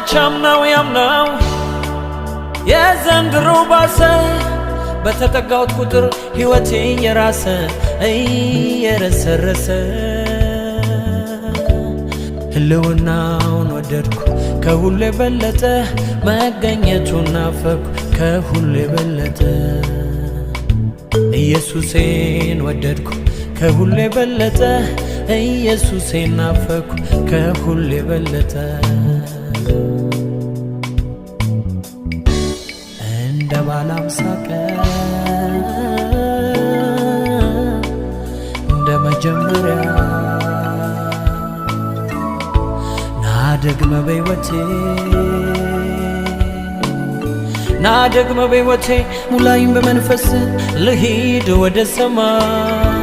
ካቻምናው ያምናው የዘንድሮ ባሰ በተጠጋሁት ቁጥር ሕይወቴ የራሰ እየረሰረሰ ህልውናውን ወደድኩ ከሁሉ የበለጠ መገኘቱን ናፈኩ ከሁሉ የበለጠ ኢየሱሴን ወደድኩ ከሁሉ የበለጠ ኢየሱሴን ናፈኩ ከሁሉ የበለጠ እንደ ባለ አምሳ ቀን እንደ መጀመሪያ ናደግመ በሕይወቴ ናደግመ በሕይወቴ ሙላይም በመንፈስ ልሂድ ወደ ሰማይ